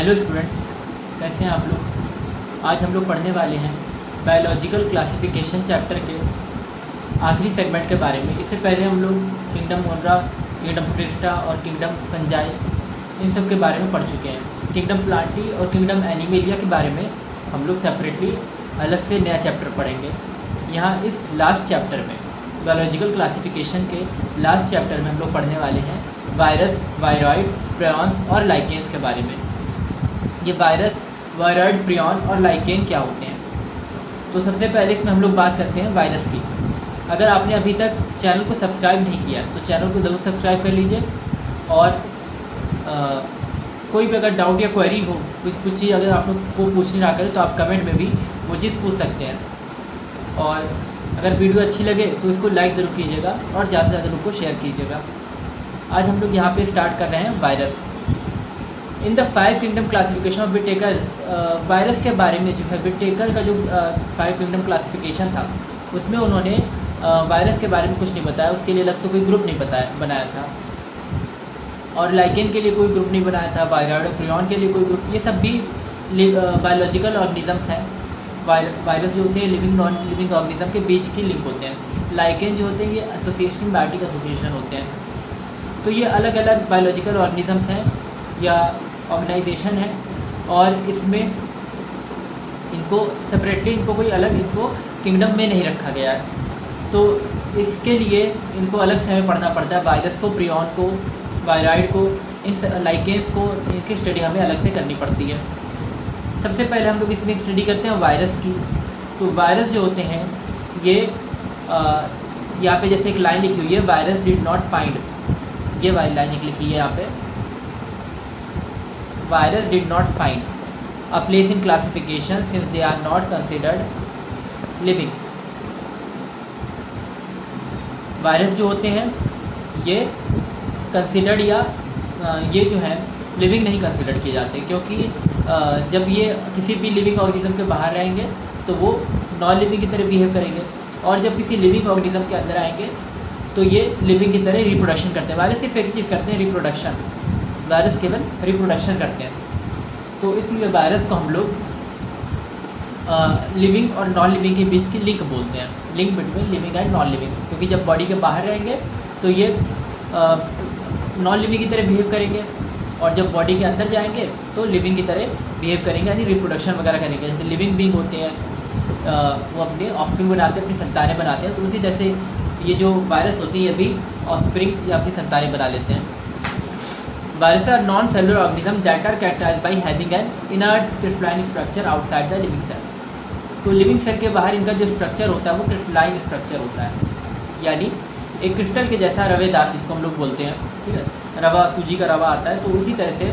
Hello students, कैसे हैं आप लोग। आज हम लोग पढ़ने वाले हैं बायोलॉजिकल क्लासिफिकेशन चैप्टर के आखिरी सेगमेंट के बारे में। इससे पहले हम लोग किंगडम मोनरा, किंगडम क्रिस्टा और किंगडम फंजाई इन सब के बारे में पढ़ चुके हैं। किंगडम प्लांटी और किंगडम एनिमेलिया के बारे में हम लोग सेपरेटली अलग से नया चैप्टर पढ़ेंगे। यहाँ इस लास्ट चैप्टर में बायोलॉजिकल क्लासिफिकेशन के लास्ट चैप्टर में हम लोग पढ़ने वाले हैं वायरस, वायरॉइड, प्रियॉन्स और लाइकेन्स के बारे में। ये वायरस, वायरॉइड, प्रियॉन और लाइकेन क्या होते हैं। तो सबसे पहले इसमें हम लोग बात करते हैं वायरस की। अगर आपने अभी तक चैनल को सब्सक्राइब नहीं किया तो चैनल को ज़रूर सब्सक्राइब कर लीजिए। और कोई भी अगर डाउट या क्वेरी हो, कुछ चीज़ अगर आप लोग को पूछनी ना करें तो आप कमेंट में भी वो चीज़ पूछ सकते हैं। और अगर वीडियो अच्छी लगे तो इसको लाइक ज़रूर कीजिएगा और ज़्यादा से ज़्यादा लोग को शेयर कीजिएगा। आज हम लोग यहाँ पे स्टार्ट कर रहे हैं virus. In the 5 kingdom classification of Whittaker, virus के बारे में जो है विटेकर का जो 5 किंगडम क्लासिफिकेशन था उसमें उन्होंने वायरस के बारे में कुछ नहीं बताया, उसके लिए अलग से कोई ग्रुप नहीं बनाया था। और लाइकेन के लिए कोई ग्रुप नहीं बनाया था, वायरॉइड और प्रियॉन के लिए कोई ग्रुप। ये सब भी बायोलॉजिकल ऑर्गेनिजम्स हैं। वायरस जो होते हैं लिविंग नॉन लिविंग ऑर्गेनिज्म के बीच की लिंक होते हैं। लाइकेन जो होते हैं ये एसोसिएशन, बायोटिक एसोसिएशन होते हैं। तो ये अलग अलग बायोलॉजिकल ऑर्गेनिजम्स हैं या ऑर्गेनाइजेशन है, और इसमें इनको सेपरेटली इनको कोई अलग इनको किंगडम में नहीं रखा गया है। तो इसके लिए इनको अलग से हमें पढ़ना पड़ता है। वायरस को, प्रियॉन को, वायरॉइड को, इन लाइकेन्स को, इनकी स्टडी हमें अलग से करनी पड़ती है। सबसे पहले हम लोग इसमें स्टडी करते हैं वायरस की। तो वायरस जो होते हैं ये यहाँ पे जैसे एक लाइन लिखी हुई है, वायरस डिड नॉट फाइंड, ये वाली लाइन लिखी है यहाँ पे, virus did not find a place in classification since they are not considered living. Virus जो होते हैं ये कंसिडर्ड या ये जो है लिविंग नहीं कंसिडर किए जाते, क्योंकि जब ये किसी भी लिविंग ऑर्गेनिज्म के बाहर रहेंगे तो वो नॉन लिविंग की तरह बिहेव करेंगे, और जब किसी लिविंग ऑर्गेनिज्म के अंदर आएंगे तो ये लिविंग की तरह रिप्रोडक्शन करते हैं। वायरस सिर्फ एक चीज़ करते हैं, रिप्रोडक्शन। वायरस केवल रिप्रोडक्शन करते हैं। तो इसलिए वायरस को हम लोग लिविंग और नॉन लिविंग के बीच की लिंक बोलते हैं, link between living and non living. क्योंकि जब बॉडी के बाहर रहेंगे तो ये नॉन लिविंग की तरह बिहेव करेंगे, और जब बॉडी के अंदर जाएंगे तो लिविंग की तरह बिहेव करेंगे, यानी रिप्रोडक्शन वगैरह करेंगे। जैसे लिविंग बीइंग होते हैं वो अपने ऑफस्प्रिंग बनाते हैं, अपनी संतानें बनाते हैं। तो उसी तरह से ये जो वायरस होती है ये भी ऑफस्प्रिंग या अपनी संतानें बना लेते हैं। Viruses are non-cellular organisms that are characterized by having an inert crystalline structure outside the living cell. तो लिविंग सेल के बाहर इनका जो स्ट्रक्चर होता है वो क्रिस्टलाइन स्ट्रक्चर होता है, यानी एक क्रिस्टल के जैसा रवेदार, जिसको हम लोग बोलते हैं, ठीक है, रवा, सूजी का रवा आता है, तो उसी तरह से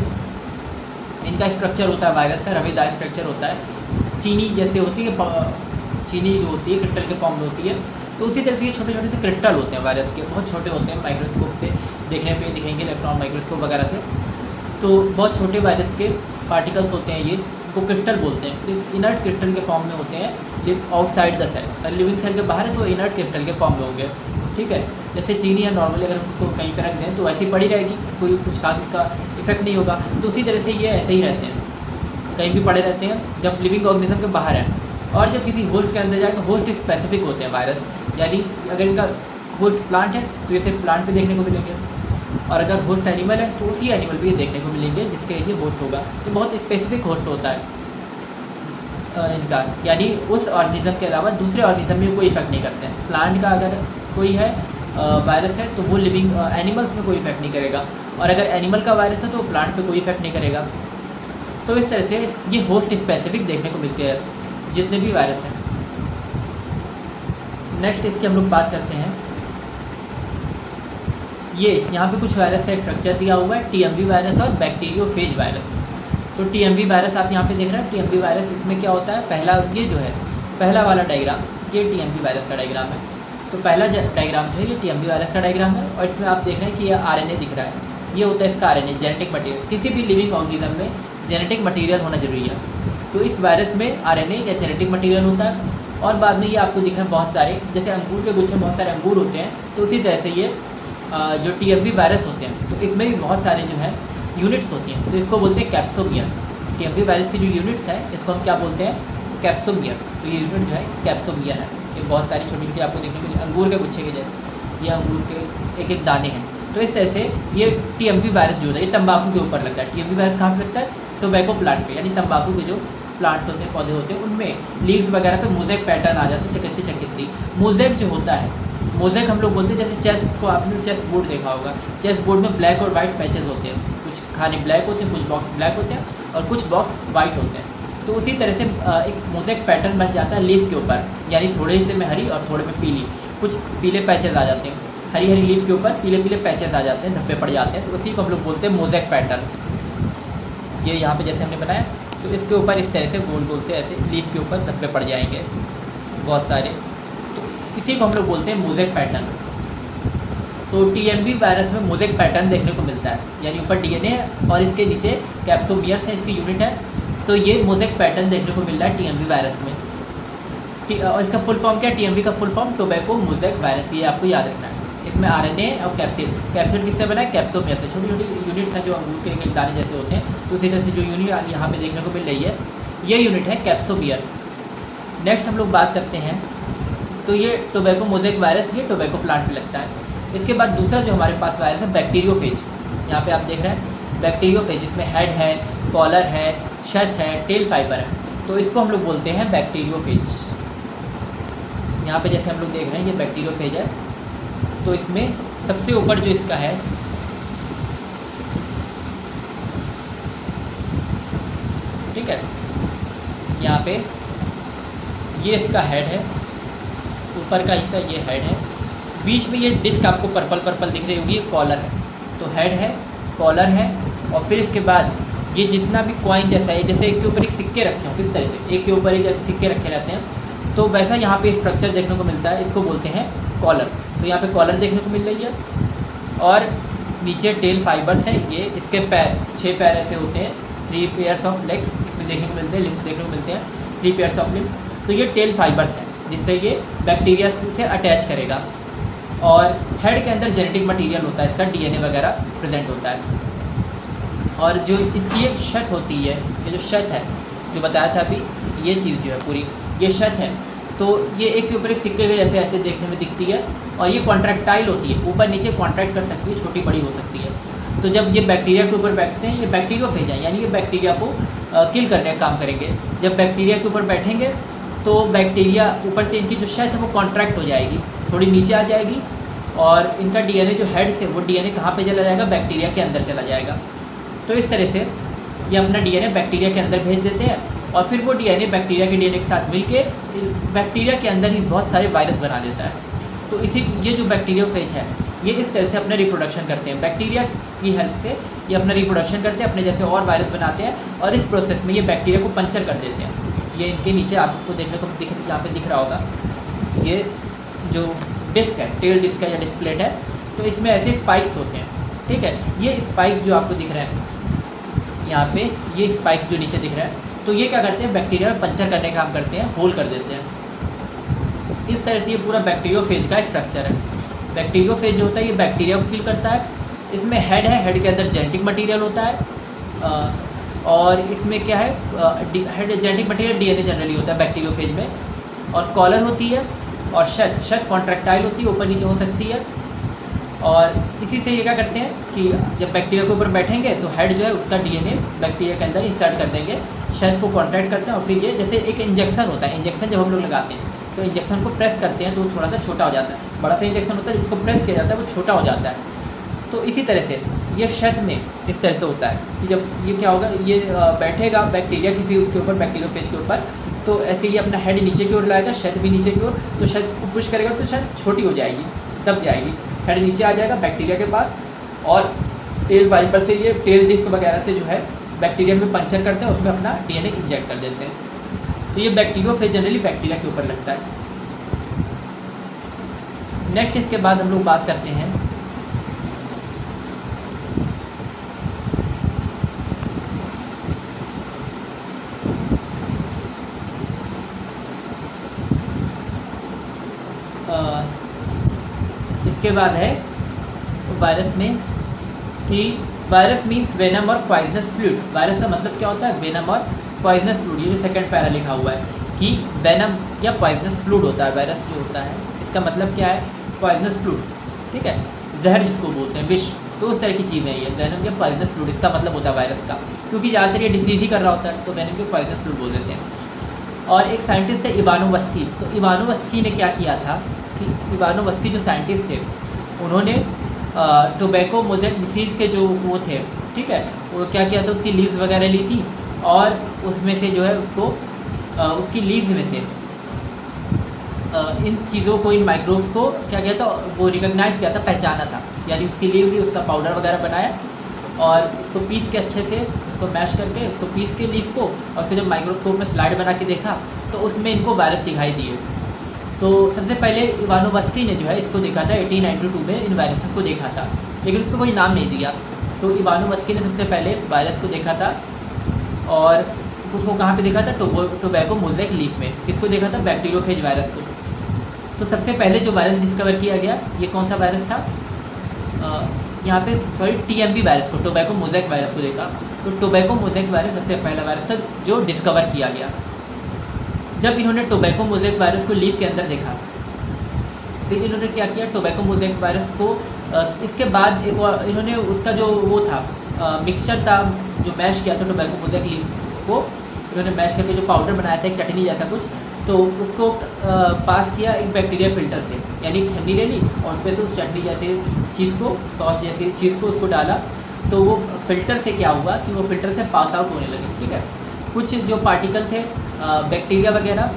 इनका स्ट्रक्चर होता है। वायरस का रवेदार स्ट्रक्चर होता है। चीनी जैसे होती है, चीनी जो होती है क्रिस्टल के फॉर्म में होती है, तो उसी तरह से ये छोटे छोटे से क्रिस्टल होते हैं वायरस के, बहुत छोटे होते हैं, माइक्रोस्कोप से देखने पे दिखेंगे, इलेक्ट्रॉन माइक्रोस्कोप वगैरह से। तो बहुत छोटे वायरस के पार्टिकल्स होते हैं, ये इनको क्रिस्टल बोलते हैं। तो इनर्ट क्रिस्टल के फॉर्म में होते हैं आउटसाइड द सेल। अगर लिविंग सेल के बाहर है तो इनर्ट क्रिस्टल के फॉर्म में होंगे, ठीक है। जैसे चीनी है, नॉर्मली अगर उसको कहीं पर रख दें तो ऐसी पड़ी रहेगी, कोई कुछ खास इसका इफेक्ट नहीं होगा। तो उसी तरह से ये ऐसे ही रहते हैं, कहीं भी पड़े रहते हैं जब लिविंग ऑर्गेनिज्म के बाहर है। और जब किसी होस्ट के अंदर जाए तो होस्ट स्पेसिफिक होते हैं वायरस, यानी अगर इनका होस्ट प्लांट है तो ये सिर्फ प्लांट पे देखने को मिलेंगे, और अगर होस्ट एनिमल है तो उसी एनिमल पे ये देखने को मिलेंगे जिसके ये होस्ट होगा। तो बहुत स्पेसिफिक होस्ट होता है इनका, यानी उस ऑर्गेनिज्म के अलावा दूसरे ऑर्गेनिज्म में कोई इफेक्ट नहीं करते हैं। प्लांट का अगर कोई है वायरस है तो वो लिविंग एनिमल्स में कोई इफेक्ट नहीं करेगा, और अगर एनिमल का वायरस है तो प्लांट पे कोई इफेक्ट नहीं करेगा। तो इस तरह से ये होस्ट स्पेसिफिक देखने को मिलते हैं जितने भी वायरस हैं। नेक्स्ट इसकी हम लोग बात करते हैं, ये यहाँ पे कुछ वायरस का स्ट्रक्चर दिया हुआ है, टीएमवी वायरस और बैक्टीरियोफेज वायरस। तो टीएमवी वायरस आप यहाँ पे देख रहे हैं। टीएमवी वायरस, इसमें क्या होता है, पहला ये जो है पहला वाला डायग्राम, ये टीएमवी वायरस का डायग्राम है। तो पहला डायग्राम जो है ये टीएमवी वायरस का डायग्राम है, और इसमें आप देख रहे हैं कि ये आरएनए दिख रहा है। ये होता है इसका आरएनए, जेनेटिक मटीरियल। किसी भी लिविंग ऑर्गेनिज्म में जेनेटिक मटीरियल होना जरूरी है। तो इस वायरस में आरएनए या जेनेटिक मटीरियल होता है, और बाद में ये आपको दिख रहे हैं बहुत सारे, जैसे अंगूर के गुच्छे में बहुत सारे अंगूर होते हैं, तो उसी तरह से ये जो टीएमवी वायरस होते हैं तो इसमें भी बहुत सारे जो है यूनिट्स होती हैं। तो इसको बोलते हैं कैप्सोमियर। टीएमवी वायरस की जो यूनिट्स है इसको हम क्या बोलते हैं, कैप्सोमियर। तो ये यूनिट जो है कैप्सोमियर है। ये बहुत सारी छोटी छोटी आपको देखने मिली अंगूर के गुच्छे के जैसे, ये अंगूर के एक एक दाने हैं। तो इस तरह से ये टीएमवी वायरस जो होता है ये तंबाकू के ऊपर लगता है। टीएमवी वायरस कहाँ पर लगता है, टोबैको प्लांट पे, यानी तंबाकू के जो प्लांट्स होते हैं, पौधे होते हैं, उनमें लीव्स वगैरह पे मोज़ेक पैटर्न आ जाते हैं, चकत्ती चकत्ती। मोज़ेक जो होता है, मोज़ेक हम लोग बोलते हैं, जैसे चेस को आपने चेस बोर्ड देखा होगा, चेस बोर्ड में ब्लैक और वाइट पैचेस होते हैं, कुछ खाने ब्लैक होते हैं, कुछ बॉक्स ब्लैक होते हैं और कुछ बॉक्स वाइट होते हैं। तो उसी तरह से एक मोज़ेक पैटर्न बन जाता है लीफ के ऊपर, यानी थोड़े हिस्से में हरी और थोड़े में पीली, कुछ पीले पैचेस आ जाते हैं, हरी हरी लीफ के ऊपर पीले पीले पैचेस आ जाते हैं, धब्बे पड़ जाते हैं। तो उसी को हम लोग बोलते हैं मोज़ेक पैटर्न। ये यहाँ पे जैसे हमने बनाया, तो इसके ऊपर इस तरह से गोल गोल से ऐसे लीफ के ऊपर धब्बे पड़ जाएंगे बहुत सारे, तो इसी को हम लोग बोलते हैं मोज़ेक पैटर्न। तो टीएमवी वायरस में मोज़ेक पैटर्न देखने को मिलता है, यानी ऊपर डीएनए है और इसके नीचे कैप्सोमियर्स है, इसकी यूनिट है। तो ये मोज़ेक पैटर्न देखने को मिल रहा है टीएमवी वायरस में। और इसका फुल फॉर्म क्या है, टीएमवी का full form tobacco mosaic virus, ये आपको याद रखना है। इसमें आरएनए और कैप्सिड, कैप्सिड किससे बना है, कैप्सोमियर से। छोटी छोटी यूनिट्स हैं जो अंगूर के एक दाने जैसे होते हैं। तो उसी तरह से जो यूनिट यहाँ पे देखने को मिल रही है, ये यूनिट है कैप्सोमियर। नेक्स्ट हम लोग बात करते हैं, तो ये टोबैको मोज़ेक वायरस, ये टोबैको प्लांट में लगता है। इसके बाद दूसरा जो हमारे पास वायरस है बैक्टीरियोफेज, यहाँ पे आप देख रहे हैं बैक्टीरियोफेज, इसमें हेड है, कॉलर है, शथ है, टेल फाइबर है। तो इसको हम लोग बोलते हैं बैक्टीरियोफेज। यहाँ पे जैसे हम लोग देख रहे हैं ये बैक्टीरियोफेज है। तो इसमें सबसे ऊपर जो इसका है, ठीक है, यहाँ पे ये इसका हेड है, ऊपर का हिस्सा ये हेड है, बीच में ये डिस्क आपको पर्पल पर्पल दिख रही होगी, ये कॉलर है। तो हेड है, कॉलर है, और फिर इसके बाद ये जितना भी कॉइन जैसा है, जैसे एक के ऊपर एक सिक्के रखे हों, किस तरह से एक के ऊपर एक जैसे सिक्के रखे रहते हैं, तो वैसा यहाँ पे स्ट्रक्चर देखने को मिलता है, इसको बोलते हैं कॉलर। तो यहाँ पे कॉलर देखने को मिल रही है, और नीचे टेल फाइबर्स है, ये इसके पैर 6 पैर ऐसे होते हैं, 3 पेयर्स ऑफ लेग्स इसमें देखने को मिलते हैं, लिम्स देखने को मिलते हैं, 3 पेयर्स ऑफ लिम्स। तो ये टेल फाइबर्स हैं जिससे ये बैक्टीरिया से अटैच करेगा। और हेड के अंदर जेनेटिक मटेरियल होता है, इसका डीएनए वगैरह प्रेजेंट होता है। और जो इसकी एक शत होती है, ये जो शत है जो बताया था अभी, ये चीज़ जो है पूरी ये शत है। तो ये एक के ऊपर एक सिक्के के जैसे ऐसे देखने में दिखती है, और ये कॉन्ट्रैक्टाइल होती है, ऊपर नीचे कॉन्ट्रैक्ट कर सकती है, छोटी बड़ी हो सकती है। तो जब ये बैक्टीरिया के ऊपर बैठते हैं, ये बैक्टीरियोफेज हैं, यानी ये बैक्टीरिया को किल करने का काम करेंगे। जब बैक्टीरिया के ऊपर बैठेंगे तो बैक्टीरिया ऊपर से इनकी जो शत है वो कॉन्ट्रैक्ट हो जाएगी, थोड़ी नीचे आ जाएगी, और इनका डीएनए जो हेड से, वो डीएनए कहाँ पे चला जाएगा, बैक्टीरिया के अंदर चला जाएगा। तो इस तरह से ये अपना डीएनए बैक्टीरिया के अंदर भेज देते हैं, और फिर वो डीएनए बैक्टीरिया के डीएनए के साथ मिलके बैक्टीरिया के अंदर ही बहुत सारे वायरस बना देता है। तो इसी ये जो बैक्टीरियोफेज है, ये इस तरह से अपना रिप्रोडक्शन करते हैं, बैक्टीरिया की हेल्प से ये अपना रिप्रोडक्शन करते हैं, अपने जैसे और वायरस बनाते हैं, और इस प्रोसेस में ये बैक्टीरिया को पंचर कर देते हैं। ये इनके नीचे आपको देखने को यहाँ पे दिख रहा होगा, ये जो डिस्क है, टेल डिस्क है या डिस्प्लेट है, तो इसमें ऐसे स्पाइक्स होते हैं, ठीक है। ये स्पाइक्स जो आपको दिख रहे हैं यहाँ पे, ये स्पाइक्स जो नीचे दिख रहा है, तो ये क्या करते हैं, बैक्टीरिया में पंचर करने का काम करते हैं, होल कर देते हैं। इस तरह से ये पूरा बैक्टीरियोफेज का स्ट्रक्चर है। बैक्टीरियोफेज जो होता है ये बैक्टीरिया को किल करता है। इसमें हेड है, हेड के अंदर जेनेटिक मटेरियल होता है, और इसमें क्या है, head genetic material DNA generally होता है बैक्टीरियोफेज में, और कॉलर होती है, और शत कॉन्ट्रैक्टाइल होती है, ऊपर नीचे हो सकती है। और इसी से ये क्या करते हैं कि जब बैक्टीरिया के ऊपर बैठेंगे तो हेड जो है उसका डीएनए बैक्टीरिया के अंदर इंसर्ट कर देंगे, शत को कॉन्ट्रैक्ट करते हैं, और फिर ये जैसे एक इंजेक्शन होता है, इंजेक्शन जब हम लोग लगाते हैं तो इंजेक्शन को प्रेस करते हैं तो वो थोड़ा सा छोटा हो जाता है, बड़ा सा इंजेक्शन होता है जिसको प्रेस किया जाता है वो छोटा हो जाता है। तो इसी तरह से ये शत में इस तरह से होता है कि जब ये क्या होगा, ये बैठेगा बैक्टीरिया किसी उसके ऊपर, बैक्टीरियोफेज के ऊपर, तो ऐसे ये अपना हेड नीचे की ओर लाएगा, शत भी नीचे की ओर, तो शत को पुश करेगा तो शत छोटी हो जाएगी, दब जाएगी, हेड नीचे आ जाएगा बैक्टीरिया के पास, और टेल फाइबर से ये टेल डिस्क वगैरह से जो है बैक्टीरिया में पंचर करते हैं, उसमें अपना डीएनए इंजेक्ट कर देते हैं। तो ये बैक्टीरियोफेज जनरली बैक्टीरिया के ऊपर लगता है। नेक्स्ट इसके बाद हम लोग बात करते हैं इसके बाद है वायरस में कि वायरस मीन्स वेनम और पॉइजनस फ्लूइड। वायरस का मतलब क्या होता है? वेनम और पॉइजनस फ्लूइड। ये जो सेकंड पैरा लिखा हुआ है कि वेनम या पॉइजनस फ्लूइड होता है वायरस जो होता है, इसका मतलब क्या है? पॉइजनस फ्लूइड, ठीक है, जहर जिसको बोलते हैं, विष। तो उस तरह की चीज़ें हैं ये वेनम या पॉइजनस फ्लूइड, इसका मतलब होता है वायरस का, क्योंकि ज़्यादातर ये डिसीज़ ही कर रहा होता है, तो वेनम या पॉइजनस फ्लूइड बोल देते हैं। और एक साइंटिस्ट है इवानोवस्की। तो इवानोवस्की ने क्या किया था कि इवानोवस्की जो साइंटिस्ट थे, उन्होंने टोबैको मोज़ेक डिसीज़ के जो वो थे, ठीक है, वो क्या किया था, उसकी लीव्स वगैरह ली थी और उसमें से जो है उसको उसकी लीव्स में से इन चीज़ों को, इन माइक्रोब्स को क्या किया था, वो रिकॉग्नाइज़ किया था, पहचाना था। यानी उसकी लीव ली, उसका पाउडर वगैरह बनाया और उसको पीस के अच्छे से, उसको मैश करके, उसको पीस के लीफ को, और उसको जब माइक्रोस्कोप में स्लाइड बना के देखा तो उसमें इनको वायरस दिखाई दिए। तो सबसे पहले इवानोवस्की ने जो है इसको देखा था 1892 में, इन वायरसेस को देखा था, लेकिन उसको कोई नाम नहीं दिया। तो इवानोवस्की ने सबसे पहले वायरस को देखा था और उसको कहाँ पे देखा था? टोबैको मोज़ेक लीफ में। किसको देखा था? बैक्टीरियोफेज वायरस को। तो सबसे पहले जो वायरस डिस्कवर किया गया, ये कौन सा वायरस था? यहाँ पे टीएमवी वायरस को, टोबैको मोज़ेक वायरस को देखा। तो टोबैको मोज़ेक वायरस सबसे पहला वायरस था जो डिस्कवर किया गया। जब इन्होंने टोबैको मोज़ेक वायरस को लीफ के अंदर देखा, फिर इन्होंने क्या किया, टोबैको मोज़ेक वायरस को इसके बाद एक और इन्होंने उसका जो वो था मिक्सचर था, जो मैश किया था टोबैको मोज़ेक लीफ को, इन्होंने मैश करके जो पाउडर बनाया था, एक चटनी जैसा कुछ, तो उसको पास किया एक बैक्टीरिया फ़िल्टर से। यानी एक छन्नी ले ली और उस पर से उस चटनी जैसे चीज़ को, सॉस जैसी चीज़ को उसको डाला, तो वो फ़िल्टर से क्या हुआ कि वो फ़िल्टर से पास आउट होने लगे, ठीक है। कुछ जो पार्टिकल थे बैक्टीरिया वगैरह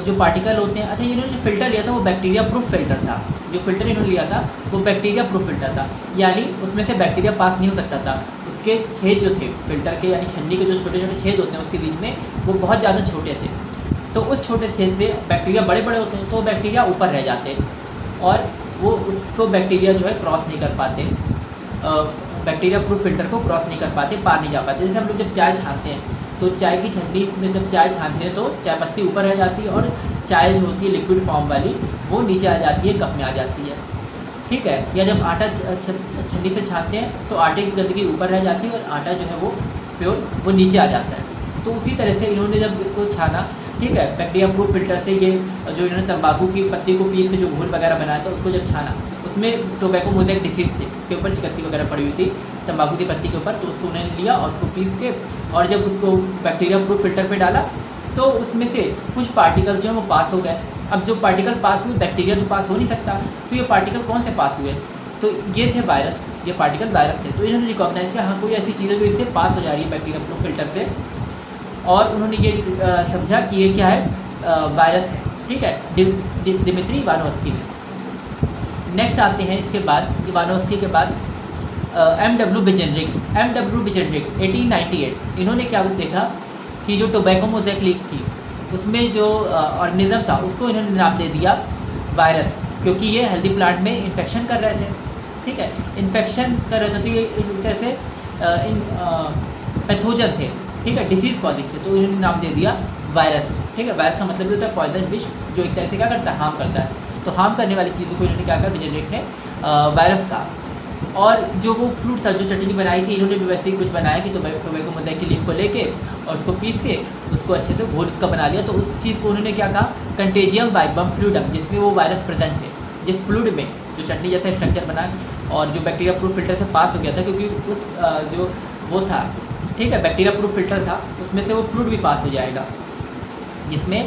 जो पार्टिकल होते हैं, अच्छा इन्होंने जो फ़िल्टर लिया था वो बैक्टीरिया प्रूफ फ़िल्टर था। जो फ़िल्टर इन्होंने लिया था वो बैक्टीरिया प्रूफ फ़िल्टर था, यानी उसमें से बैक्टीरिया पास नहीं हो सकता था। उसके छेद जो थे फ़िल्टर के, यानी छन्नी के जो छोटे छोटे छेद होते हैं उसके बीच में, वो बहुत ज़्यादा छोटे थे। तो उस छोटे छेद से बैक्टीरिया बड़े बड़े होते हैं, तो बैक्टीरिया ऊपर रह जाते और वो उसको बैक्टीरिया जो है क्रॉस नहीं कर पाते, बैक्टीरिया प्रूफ फ़िल्टर को क्रॉस नहीं कर पाते, पार नहीं जा पाते। जैसे हम लोग जब चाय छानते हैं तो चाय की छन्नी में जब चाय छानते हैं तो चाय पत्ती ऊपर रह जाती है और चाय जो होती है लिक्विड फॉर्म वाली वो नीचे आ जाती है, कप में आ जाती है, ठीक है। या जब आटा छन्नी से छानते हैं तो आटे की गंदगी ऊपर रह जाती है और आटा जो है वो प्योर वो नीचे आ जाता है। तो उसी तरह से इन्होंने जब इसको छाना, ठीक है, बैक्टीरिया प्रूफ फ़िल्टर से, ये जो इन्होंने तंबाकू की पत्ती को पीस के जो घोल वगैरह बनाया था उसको जब छाना, उसमें टोबैको मोज़ेक डिसीज़ थी, उसके ऊपर चिकत्ती वगैरह पड़ी हुई थी तंबाकू की पत्ती के ऊपर, तो उसको उन्होंने लिया और उसको पीस के, और जब उसको बैक्टीरिया प्रूफ फ़िल्टर पे डाला तो उसमें से कुछ पार्टिकल्स जो हैं वो पास हो गए। अब जो पार्टिकल पास हुए, बैक्टीरिया तो पास हो नहीं सकता, तो ये पार्टिकल कौन से पास हुए? तो ये थे वायरस, ये पार्टिकल वायरस थे। तो इन्होंने रिकॉग्नाइज़ किया हाँ कोई ऐसी चीज़ है जो इससे पास हो जा रही है बैक्टीरिया प्रूफ फ़िल्टर से, और उन्होंने ये समझा कि ये क्या है, वायरस है, ठीक है, दिमित्री इवानोवस्की ने। नेक्स्ट आते हैं इसके बाद, इवानोवस्की के बाद M.W. विजेनरिक। M.W. विजेनरिक 1898, इन्होंने क्या देखा कि जो टोबैको मोज़ेक लीफ थी उसमें जो ऑर्गेनिज़म था उसको इन्होंने नाम दे दिया वायरस, क्योंकि ये हेल्दी प्लांट में इन्फेक्शन कर रहे थे, ठीक है, इन्फेक्शन कर रहे थे, तो ये एक तरह से पैथोजन थे, ठीक है, डिसीज़ कॉजिंग थे, तो इन्होंने नाम दे दिया वायरस, ठीक है। वायरस का मतलब होता है पॉइजन विष, जो एक तरह से क्या करता है, हार्म करता है। तो हार्म करने वाली चीज़ों को इन्होंने क्या कहा, विजेनरिक ने वायरस का। और जो वो फ्रूट था, जो चटनी बनाई थी, इन्होंने भी वैसे ही कुछ बनाया कि टोबैको मोज़ेक की लीफ को लेके और उसको पीस के उसको अच्छे से घोल उसका बना लिया। तो उस चीज़ को उन्होंने क्या कहा, कंटेजियम वाइबम फ्लूइडम, जिसमें वो वायरस प्रेजेंट थे, जिस फ्लूइड में जो चटनी जैसा स्ट्रक्चर बना और जो बैक्टीरिया प्रूफ फ़िल्टर से पास हो गया था, क्योंकि उस जो वो था, ठीक है, बैक्टीरिया प्रूफ फ़िल्टर था, उसमें से वो फ्लूइड भी पास हो जाएगा जिसमें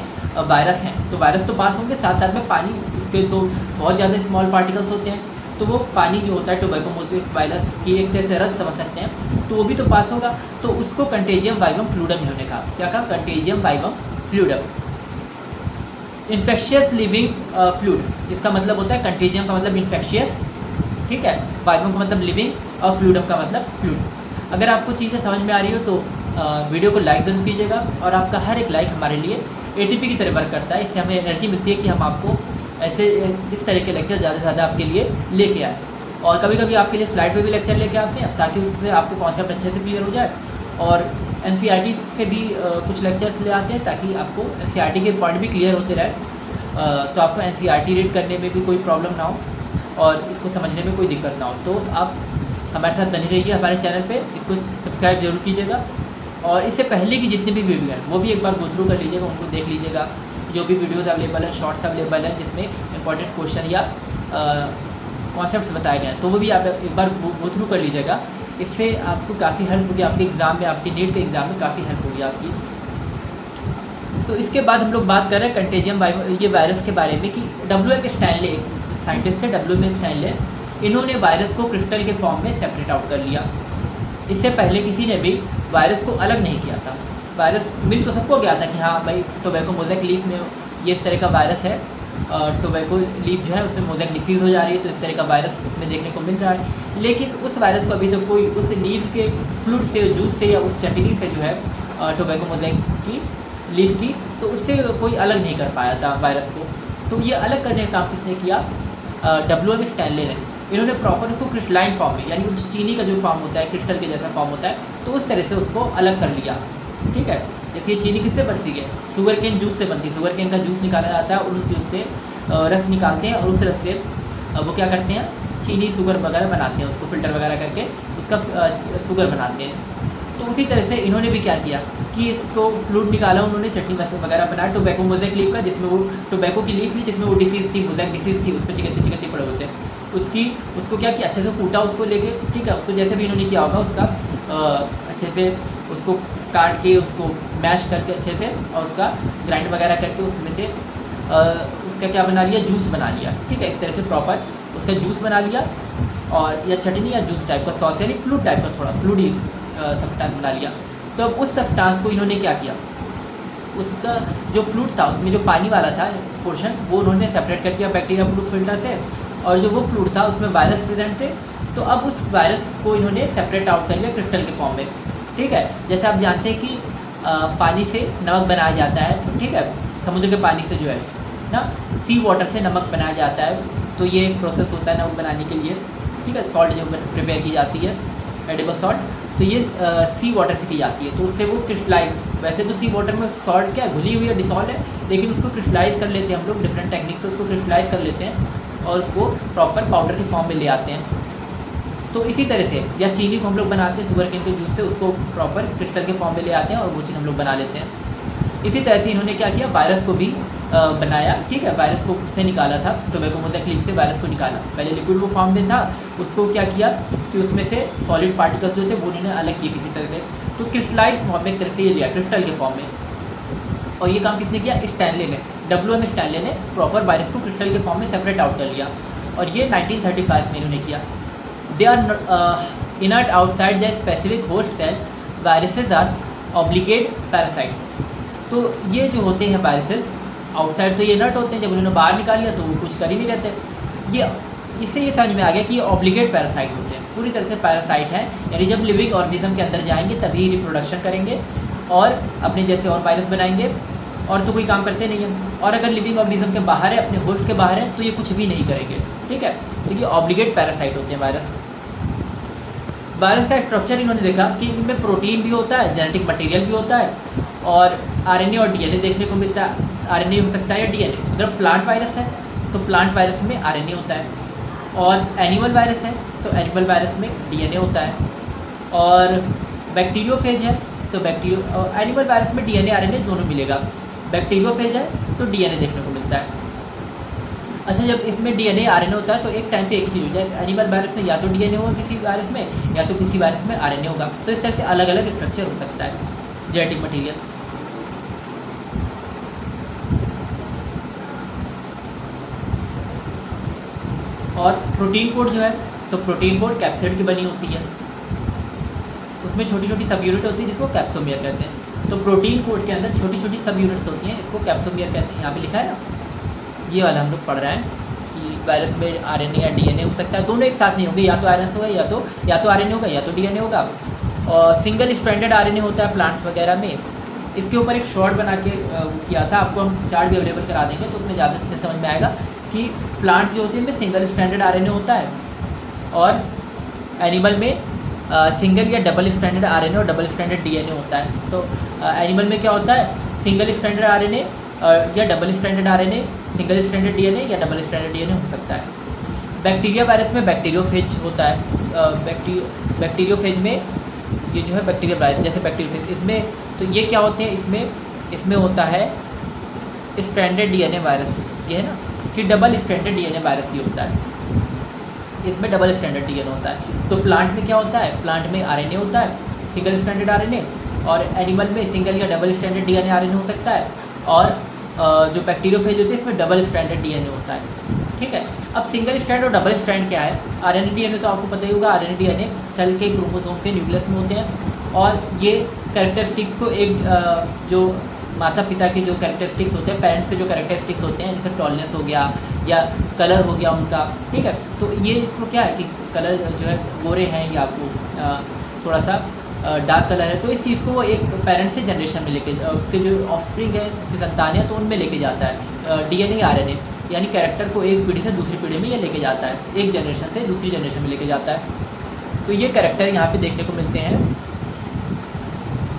वायरस हैं। तो वायरस तो पास होंगे, साथ साथ में पानी, उसके तो बहुत ज़्यादा स्मॉल पार्टिकल्स होते हैं, तो वो पानी जो होता है टोबैको मोज़ेक वायरस की एक तरह से रस समझ सकते हैं, तो वो भी तो पास होगा। तो उसको कंटेजियम वाइबम फ्लूइडम इन्होंने कहा, क्या कहा, contagium वाइबम fluidum. Infectious living fluid, इसका मतलब होता है, कंटेजियम का मतलब इन्फेक्शियस, ठीक है, वाइबम का मतलब लिविंग और फ्लूइडम का मतलब फ्लूइड। अगर आपको चीज़ें समझ में आ रही हो तो वीडियो को लाइक ज़रूर कीजिएगा, और आपका हर एक लाइक हमारे लिए ATP की तरह वर्क करता है। इससे हमें एनर्जी मिलती है कि हम आपको ऐसे इस तरह के लेक्चर ज़्यादा से ज़्यादा आपके लिए लेके आए। और कभी कभी आपके लिए स्लाइड पे भी लेक्चर लेके आते हैं, ताकि उससे आपको कॉन्सेप्ट अच्छे से क्लियर हो जाए। और NCERT से भी कुछ लेक्चर्स ले आते हैं, ताकि आपको NCERT के पॉइंट भी क्लियर होते रहे, तो आपको NCERT रीड करने में भी कोई प्रॉब्लम ना हो और इसको समझने में कोई दिक्कत ना हो। तो आप हमारे साथ बनी रहिए हमारे चैनल पे, इसको सब्सक्राइब जरूर कीजिएगा। और इससे पहले की जितने भी वीडियो हैं वो भी एक बार गो थ्रू कर लीजिएगा, उनको देख लीजिएगा। जो भी वीडियोज़ अवेलेबल हैं, शॉर्ट्स अवेलेबल हैं जिसमें इंपॉर्टेंट क्वेश्चन या कॉन्सेप्ट्स बताए गए हैं, तो वो भी आप एक बार गो थ्रू कर लीजिएगा। इससे आपको काफ़ी हेल्प होगी, आपके एग्ज़ाम में, आपकी नीट के एग्ज़ाम में काफ़ी हेल्प होगी आपकी। तो इसके बाद हम लोग बात कर रहे हैं कंटेजियम ये वायरस के बारे में कि WM स्टैनले, साइंटिस्ट है WM स्टैनले, इन्होंने वायरस को क्रिस्टल के फॉर्म में सेपरेट आउट कर लिया। इससे पहले किसी ने भी वायरस को अलग नहीं किया था। वायरस मिल तो सबको गया था कि हाँ भाई टोबैको मोज़ेक लीफ में ये इस तरह का वायरस है, टोबैको लीफ जो है उसमें मोज़ेक डिसीज़ हो जा रही है, तो इस तरह का वायरस उसमें देखने को मिल रहा है। लेकिन उस वायरस को अभी तक कोई उस लीफ के फ्लूइड से, जूस से या उस चटनी से जो है टोबैको मोज़ेक की लीफ की, तो उससे कोई अलग नहीं कर पाया था वायरस को। तो ये अलग करने का काम किसने किया? WM स्टैनले ने। इन्होंने प्रॉपर उसको क्रिस्टलाइन फॉर्म में, यानी उस चीनी का जो फॉर्म होता है, क्रिस्टल के जैसा फॉर्म होता है, तो उस तरह से उसको अलग कर लिया। ठीक है, जैसे ये चीनी किससे बनती है? शुगर केन जूस से बनती है। शुगर केन का जूस निकाला जाता है और उस जूस से रस निकालते हैं और उस रस से वो क्या करते हैं, चीनी शुगर वगैरह बनाते हैं, उसको फ़िल्टर वगैरह करके उसका शुगर बनाते हैं। तो उसी तरह से इन्होंने भी क्या किया कि इसको फ्लूइड निकाला, उन्होंने चटनी वगैरह बनाया टोबैको मोज़ेक लीफ का, जिसमें वो टोबैको की लीफ थी जिसमें वो डिसीज़ थी, मोज़ेक डिसीज़ थी, उस पर चिकते पड़े होते हैं। उसको क्या किया, अच्छे से कूटा उसको लेके, ठीक है, उसको जैसे भी इन्होंने किया होगा उसका अच्छे से उसको काट के, उसको मैश करके अच्छे से, और उसका ग्राइंड वगैरह करके उसमें से उसका क्या बना लिया, जूस बना लिया। ठीक है, एक तरह से प्रॉपर उसका जूस बना लिया, और या चटनी या जूस टाइप का सॉस, यानी फ्लूइड टाइप का, थोड़ा फ्लूइडी सब्सटेंस बना लिया। तो अब उस सब्सटेंस को इन्होंने क्या किया, उसका जो फ्लूइड था उसमें जो पानी वाला था पोर्शन, वो उन्होंने सेपरेट कर दिया बैक्टीरिया प्रूफ फिल्टर से, और जो वो फ्लूइड था उसमें वायरस प्रेजेंट थे, तो अब उस वायरस को इन्होंने सेपरेट आउट कर लिया क्रिस्टल के फॉर्म में। ठीक है, जैसे आप जानते हैं कि पानी से नमक बनाया जाता है, ठीक है, समुद्र के पानी से जो है ना, सी वाटर से नमक बनाया जाता है, तो ये एक प्रोसेस होता है नमक बनाने के लिए। ठीक है, सॉल्ट जो प्रिपेयर की जाती है, एडिबल सॉल्ट, तो ये सी वाटर से की जाती है, तो उससे वो क्रिस्टलाइज, वैसे तो सी वाटर में सॉल्ट क्या घुली हुई है, डिसॉल्व है, लेकिन उसको क्रिस्टलाइज कर लेते हैं हम लोग, डिफरेंट टेक्निक से उसको क्रिस्टलाइज कर लेते हैं और उसको प्रॉपर पाउडर के फॉर्म में ले आते हैं। तो इसी तरह से, या चीनी को हम लोग बनाते हैं शुगर केन के जूस से, उसको प्रॉपर क्रिस्टल के फॉर्म में ले आते हैं और वो चीज़ हम लोग बना लेते हैं। इसी तरह से इन्होंने क्या किया, वायरस को भी बनाया। ठीक है, वायरस को से निकाला था, टोबैको मोज़ेक लीफ से वायरस को निकाला। पहले लिक्विड वो फॉर्म में था, उसको क्या किया कि उसमें से सॉलिड पार्टिकल्स जो थे वो उन्होंने अलग किए किसी तरह से, तो क्रिस्टलाइज फॉर्म में एक तरह से ये लिया, क्रिस्टल के फॉर्म में। और ये काम किसने किया? स्टैनले ने, WM स्टैनले ने प्रॉपर वायरस को क्रिस्टल के फॉर्म में सेपरेट आउट कर लिया, और ये 1935 में इन्होंने किया। They are inert outside the specific host cell, viruses are obligate parasites. तो ये जो होते हैं वायरसेस आउटसाइड, तो ये नट होते हैं, जब उन्होंने बाहर निकाल लिया तो वो कुछ कर ही नहीं रहते। ये इससे ये समझ में आ गया कि ये ऑब्लिगेट पैरासाइट होते हैं, पूरी तरह से पैरासाइट हैं, यानी जब लिविंग ऑर्गेनिज्म के अंदर जाएंगे तभी रिप्रोडक्शन करेंगे और अपने जैसे और वायरस बनाएंगे, और तो कोई काम करते नहीं हैं। और अगर लिविंग ऑर्गेनिज्म के बाहर है, अपने होस्ट के बाहर है, तो ये कुछ भी नहीं करेंगे। ठीक है, तो ये ऑब्लिगेट पैरासाइट होते हैं वायरस। वायरस का स्ट्रक्चर इन्होंने देखा कि इनमें प्रोटीन भी होता है, जेनेटिक मटेरियल भी होता है, और RNA और DNA देखने को मिलता है। RNA हो सकता है या DNA। अगर प्लांट वायरस है तो प्लांट वायरस में RNA होता है, और एनिमल वायरस है तो एनिमल वायरस में DNA होता है, और बैक्टीरियोफेज है तो एनिमल वायरस में DNA RNA दोनों मिलेगा। बैक्टीरियोफेज है तो DNA देखने को मिलता है। अच्छा, जब इसमें DNA RNA होता है तो एक टाइम पे एक ही चीज़ हो जाए, एनिमल वायरस में या तो DNA होगा किसी वायरस में, या तो किसी वायरस में RNA होगा। तो इस तरह से अलग अलग स्ट्रक्चर हो सकता है जेनेटिक मटेरियल। और प्रोटीन कोड जो है, तो प्रोटीन कोड कैप्सिड की बनी होती है, उसमें छोटी छोटी सब यूनिट होती है जिसको कैप्सोमियर कहते हैं। तो प्रोटीन कोड के अंदर छोटी छोटी सब यूनिट्स होती हैं, इसको कैप्सोमियर कहते हैं। यहाँ पे लिखा है ना, ये वाला हम लोग पढ़ रहे हैं कि वायरस में RNA या DNA हो सकता है, दोनों एक साथ नहीं होंगे, या तो RNA होगा या तो RNA होगा या तो DNA होगा। और सिंगल स्ट्रैंडेड RNA होता है प्लांट्स वगैरह में। इसके ऊपर एक शॉर्ट बना के किया था, आपको हम चार्ट भी अवेलेबल करा देंगे, तो उसमें ज़्यादा अच्छे समझ में आएगा कि प्लांट्स जो होते हैं उनमें सिंगल स्ट्रैंडेड RNA होता है, और एनिमल में सिंगल या डबल स्ट्रैंडेड RNA और डबल स्ट्रैंडेड DNA होता है। तो एनिमल में क्या होता है, सिंगल स्ट्रैंडेड RNA या double stranded RNA, single stranded DNA या डबल स्ट्रैंडेड DNA हो सकता है। बैक्टीरिया वायरस में बैक्टीरियोफेज होता है। बैक्टीरियोफेज में ये जो है बैक्टीरिया वायरस जैसे बैक्टीरियोफेज, इसमें तो ये क्या होते हैं, इसमें होता है स्ट्रैंडेड डीएनए वायरस, ये है ना कि डबल स्ट्रैंडेड डीएनए वायरस ये होता है, इसमें डबल स्ट्रैंडेड डीएनए होता है। तो प्लांट में क्या होता है, प्लांट में आरएनए होता है, सिंगल स्ट्रैंडेड आरएनए, और एनिमल में सिंगल या डबल स्ट्रैंडेड डीएनए आरएनए हो सकता है, और जो बैक्टीरियोफेज होती है इसमें डबल स्ट्रैंडेड डीएनए होता है। ठीक है, अब सिंगल स्ट्रैंड और डबल स्ट्रैंड क्या है। आरएनए डीएनए तो आपको पता ही होगा, आरएनए डीएनए सेल के क्रोमोसोम के न्यूक्लियस में होते हैं, और ये कैरेक्टरिस्टिक्स को एक जो माता पिता के जो कैरेक्टरिस्टिक्स होते हैं, पेरेंट्स के जो कैरेक्टरिस्टिक्स होते हैं, जैसे टॉलनेस हो गया या कलर हो गया उनका, ठीक है, तो ये इसको क्या है कि कलर जो है गोरे हैं या आपको थोड़ा सा डार्क कलर है, तो इस चीज़ को वो एक पेरेंट्स से जनरेशन में लेके उसके जो ऑफस्प्रिंग है, उसकी संतान है, तो उनमें लेके जाता है डीएनए आरएनए, यानी कैरेक्टर को एक पीढ़ी से दूसरी पीढ़ी में ये लेके जाता है, एक जनरेशन से दूसरी जनरेशन में लेके जाता है। तो ये कैरेक्टर यहाँ पे देखने को मिलते हैं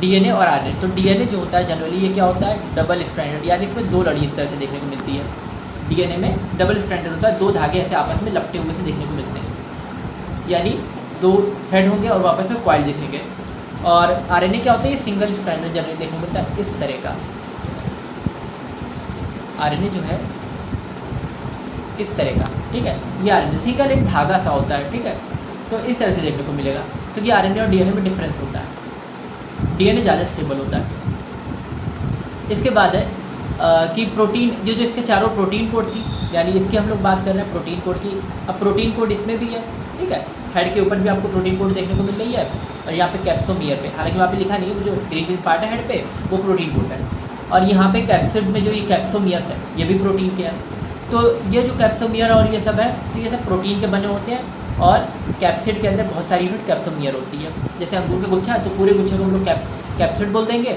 डीएनए और आरएनए। तो डीएनए जो होता है जनरली ये क्या होता है, डबल स्ट्रैंडेड, यानी इसमें दो लड़ी इस तरह से देखने को मिलती है। डीएनए में डबल स्ट्रैंडेड होता है, दो धागे ऐसे आपस में लपटे हुए से देखने को मिलते हैं, यानी दो थ्रेड होंगे और वापस में कॉइल दिखेंगे। और आरएनए क्या होता है, ये सिंगल स्ट्रैंडेड जनरली देखने को मिलता है इस तरह का। आरएनए जो है इस तरह का, ठीक है, ये आरएनए सिंगल एक धागा सा होता है, ठीक है, तो इस तरह से देखने को मिलेगा। तो ये आरएनए और डीएनए में डिफरेंस होता है, डीएनए ज़्यादा स्टेबल होता है। इसके बाद है कि प्रोटीन, जो इसके चारों प्रोटीन कोड थी, यानी इसकी हम लोग बात कर रहे हैं प्रोटीन कोड की। अब प्रोटीन कोड इसमें भी है, ठीक है, हेड के ऊपर भी आपको प्रोटीन कोड देखने को मिल रही है, और यहाँ पे कैप्सोमियर पे, हालांकि वहाँ पे लिखा नहीं है, वो जो ग्रीन ग्रीन पार्ट है हेड पे वो प्रोटीन कोड है, और यहाँ पे कैप्सिड में जो ये कैप्सोमियर्स है ये भी प्रोटीन के हैं। तो ये जो कैप्सोमियर और ये सब है, तो ये सब प्रोटीन के बने होते हैं, और कैप्सिड के अंदर बहुत सारी यूनिट कैप्सोमियर होती है। जैसे अंगूर का गुच्छा है तो पूरे गुच्छे को हम लोग कैप्सिड बोल देंगे,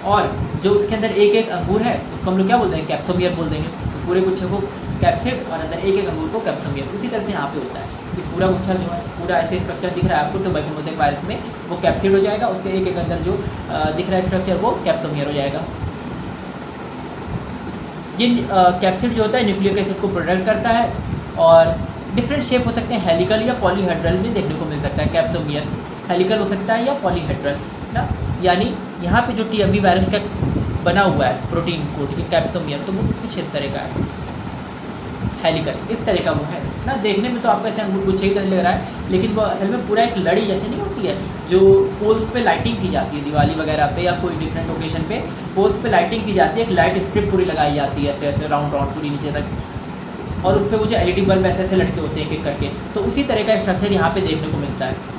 और जो उसके अंदर एक एक अंगूर है उसको हम लोग क्या बोल देंगे, कैप्सोमियर बोल देंगे। तो पूरे गुच्छे को कैप्सिड और अंदर एक एक अंगूर को कैप्सोमियर। उसी तरह से यहाँ पे होता है कि पूरा गुच्छा जो है, पूरा ऐसे स्ट्रक्चर दिख रहा है आपको टोबैको मोज़ेक वायरस में, वो कैप्सिड हो जाएगा, उसके एक एक अंदर जो दिख रहा है स्ट्रक्चर वो कैप्सोमियर हो जाएगा। ये कैप्सिड जो होता है न्यूक्लिक एसिड को प्रोटेक्ट करता है, और डिफरेंट शेप हो सकते हैं, हेलिकल या पॉलीहेड्रल भी देखने को मिल सकता है। कैप्सोमियर हेलिकल हो सकता है या पॉलीहेड्रल ना, यानी यहाँ पे जो टीएमवी वायरस का बना हुआ है प्रोटीन कोड कैप्सोमियर, तो वो कुछ इस तरह का है, हेलिकल इस तरह का वो है ना। देखने में तो आपको ऐसे अंगूर गुच्छे की तरह लग रहा है, लेकिन वो असल में पूरा एक लड़ी जैसे नहीं होती है, जो पोल्स पे लाइटिंग की जाती है दिवाली वगैरह पे या कोई डिफरेंट ओकेशन पे पोल्स पे लाइटिंग की जाती है, एक लाइट स्ट्रिप पूरी लगाई जाती है ऐसे ऐसे राउंड राउंड पूरी नीचे तक, और उस पर वो जो एलईडी बल्ब ऐसे ऐसे लटके होते हैं एक एक करके, तो उसी तरह का स्ट्रक्चर यहाँ पे देखने को मिलता है।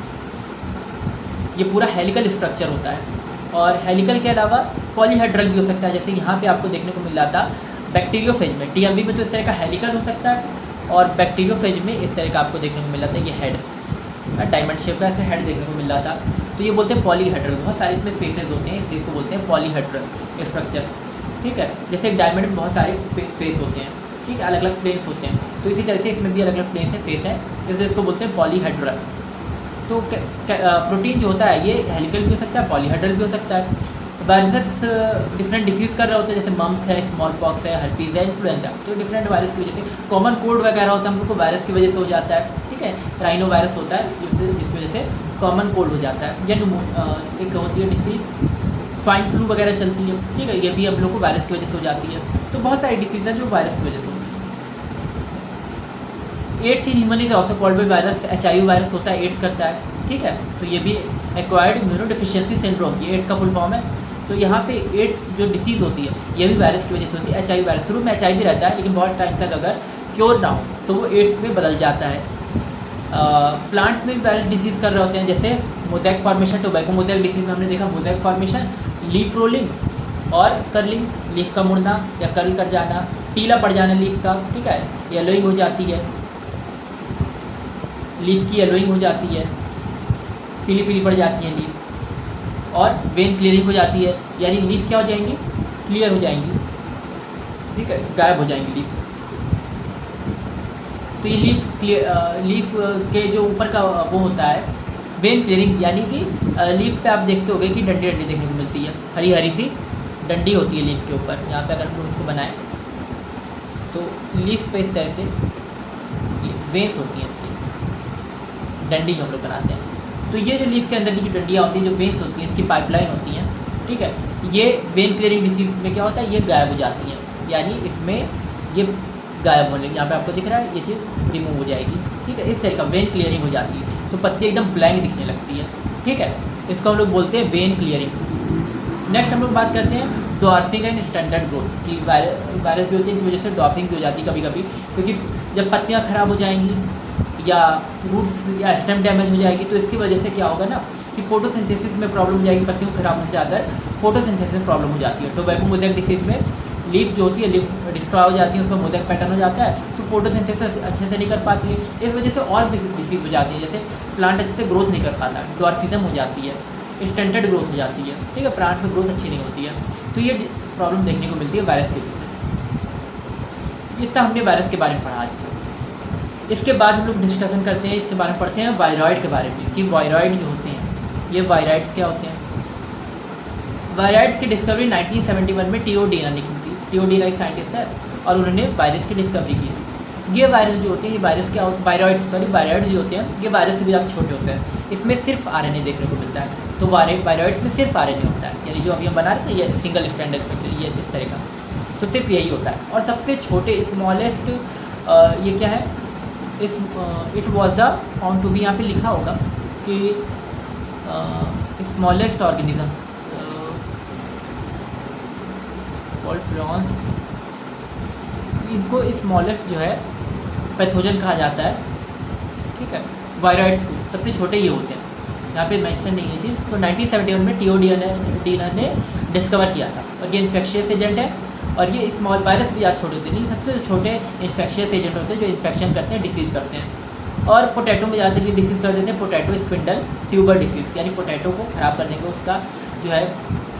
ये पूरा हेलिकल स्ट्रक्चर होता है, और हेलिकल के अलावा पॉलीहेड्रल भी हो सकता है, जैसे यहाँ पे आपको देखने को मिल रहा था बैक्टीरियोफेज में। टीएमवी में तो इस तरह का हेलिकल हो सकता है, और बैक्टीरियोफेज में इस तरह का आपको देखने को मिल रहा था ये हेड, डायमंड शेप का ऐसे हेड देखने को मिल रहा था। तो ये बोलते हैं पॉलीहेड्रल, बहुत सारे इसमें फेसेस होते हैं, इस चीज़ को बोलते हैं पॉलीहेड्रल स्ट्रक्चर, ठीक है। जैसे एक डायमंड में बहुत सारे फेस होते हैं, ठीक है, अलग अलग प्लेन्स होते हैं, तो इसी तरह से इसमें भी अलग अलग प्लेन्स है, फेस है, इसलिए इसको बोलते हैं पॉलीहेड्रल। तो प्रोटीन जो होता है ये हेलिकल भी हो सकता है, पॉलीहेड्रल भी हो सकता है। वायरसेस डिफरेंट डिसीज़ कर रहे होते हैं, जैसे मम्स है, स्मॉल पॉक्स है, हर्पीज़ है, इन्फ्लुएंजा, तो डिफरेंट वायरस की वजह से कॉमन कोल्ड वगैरह होता है, हम लोग को वायरस की वजह से हो जाता है, ठीक है, राइनो वायरस होता है, इसकी वजह से कॉमन कोल्ड हो जाता है। या एक होती है डिसीज स्वाइन फ्लू वगैरह चलती है, ठीक है, ये भी हम लोग को वायरस की वजह से हो जाती है। तो बहुत सारी डिसीज़ हैं जो वायरस की वजह से होती है। AIDS in human is also called by virus, HIV virus होता है, एड्स करता है, ठीक है, तो ये भी एक्वायर्ड इम्यूनोडेफिशिएंसी सिंड्रोम, ये एड्स का फुल फॉर्म है। तो यहाँ पे एड्स जो डिसीज़ होती है ये भी वायरस की वजह से होती है। एचआईवी वायरस शुरू में एचआईवी रहता है, लेकिन बहुत टाइम तक अगर क्योर ना हो तो वो एड्स में बदल जाता है। प्लांट्स में भी वायरस डिसीज़ कर रहे होते हैं, जैसे mosaic formation, tobacco mosaic disease में हमने देखा मोज़ेक फॉर्मेशन, लीफ रोलिंग और कर्लिंग, लीफ का मुड़ना या कर्ल कर जाना, पीला पड़ जाना लीफ का, ठीक है, येलोइंग हो जाती है, लीफ की येलोइंग हो जाती है, पीली पीली पड़ जाती है लीफ, और वेन क्लियरिंग हो जाती है, यानी लीफ क्या हो जाएंगी, क्लियर हो जाएंगी, ठीक है, गायब हो जाएंगी लीफ। तो ये लीफ के जो ऊपर का वो होता है वेन क्लियरिंग, यानी कि लीफ पे आप देखते होगे कि डंडी डंडी देखने को मिलती है, हरी हरी सी डंडी होती है लीफ के ऊपर। यहाँ पे अगर हम लोग इसको बनाएं तो लीफ पे इस तरह से वेन्स होती हैं इसकी, डंडी जो हम लोग बनाते हैं। तो ये जो लीफ के अंदर की जो डंडियाँ होती हैं, जो वेन्स होती हैं, इसकी पाइपलाइन होती हैं, ठीक है। ये वेन क्लियरिंग डिसीज़ में क्या होता है, ये गायब हो जाती हैं, यानी इसमें ये गायब होने, यहाँ पे आपको दिख रहा है ये चीज़ रिमूव हो जाएगी, ठीक है। इस तरह का वेन क्लियरिंग हो जाती है, तो पत्ती एकदम ब्लैंक दिखने लगती है, ठीक है। इसको हम लोग बोलते हैं वेन क्लियरिंग। नेक्स्ट हम लोग बात करते हैं डॉर्फिंग एंड स्टैंडर्ड ग्रोथ की। वायरस जो होती है इनकी वजह से डॉर्फिंग भी हो जाती है कभी कभी, क्योंकि जब पत्तियाँ ख़राब हो जाएंगी या रूट्स या स्टेम डैमेज हो जाएगी, तो इसकी वजह से क्या होगा ना कि फोटोसिंथेसिस में प्रॉब्लम हो जाएगी, पत्तियों खराब होने से ज़्यादा फोटोसिंथेसिस में प्रॉब्लम हो जाती है। टोबैको मोज़ेक डिसीज़ में लीफ जो होती है, लीफ डिस्ट्रॉय हो जाती है, उसमें मोज़ेक पैटर्न हो जाता है, तो फोटोसिंथेसिस अच्छे से नहीं कर पाती है। इस वजह से और भी डिसीज़ हो जाती है, जैसे प्लांट अच्छे से ग्रोथ नहीं कर पाता, डॉर्फिज्म हो जाती है, स्टंटेड ग्रोथ हो जाती है, ठीक है, प्लांट में ग्रोथ अच्छी नहीं होती है। तो ये प्रॉब्लम देखने को मिलती है वायरस की वजह से। इतना हमने वायरस के बारे में पढ़ा आज। इसके बाद हम लोग डिस्कशन करते हैं, इसके बारे में पढ़ते हैं वायरॉइड के बारे में, कि वायरॉइड जो होते हैं, ये वायराइड्स क्या होते हैं। वायराइड्स की डिस्कवरी 1971 में टी.ओ. डीना ने की थी। टी.ओ. डीना एक साइंटिस्ट है और उन्होंने वायरस की डिस्कवरी की थी। ये वायरस जो होते हैं, ये वायरस क्या होते, वायरॉइड्स जो होते हैं, ये वायरस से भी ज़्यादा छोटे होते हैं। इसमें सिर्फ आरएनए देखने को मिलता है, तो वायरॉइड्स में सिर्फ आरएनए होता है, यानी जो अभी हम बना रहे थे ये सिंगल स्ट्रैंडेड स्ट्रक्चर, ये इस तरह का, तो सिर्फ यही होता है। और सबसे छोटे स्मॉलेस्ट ये क्या है, it was the found to be, यहाँ पे लिखा होगा कि स्मॉलेस्ट ऑर्गेनिजम्स कॉल्ड प्रियॉन्स, इनको स्मॉलेस्ट जो है पैथोजन कहा जाता है, ठीक है। वायरॉइड्स सबसे छोटे ये होते हैं, यहाँ पे मेंशन नहीं है चीज़। तो 1971 में टी.ओ. डीना ने डिस्कवर किया था, और ये इन्फेक्शियस एजेंट है, और ये स्मॉल वायरस भी आज छोटे होते हैं, सबसे छोटे इन्फेक्शियस एजेंट होते हैं जो इन्फेक्शन करते हैं, डिसीज़ करते हैं। और पोटैटो में ज़्यादातर ये डिसीज़ कर देते हैं, पोटैटो स्पिंडल ट्यूबर डिसीज़, यानी पोटैटो को ख़राब कर देंगे, उसका जो है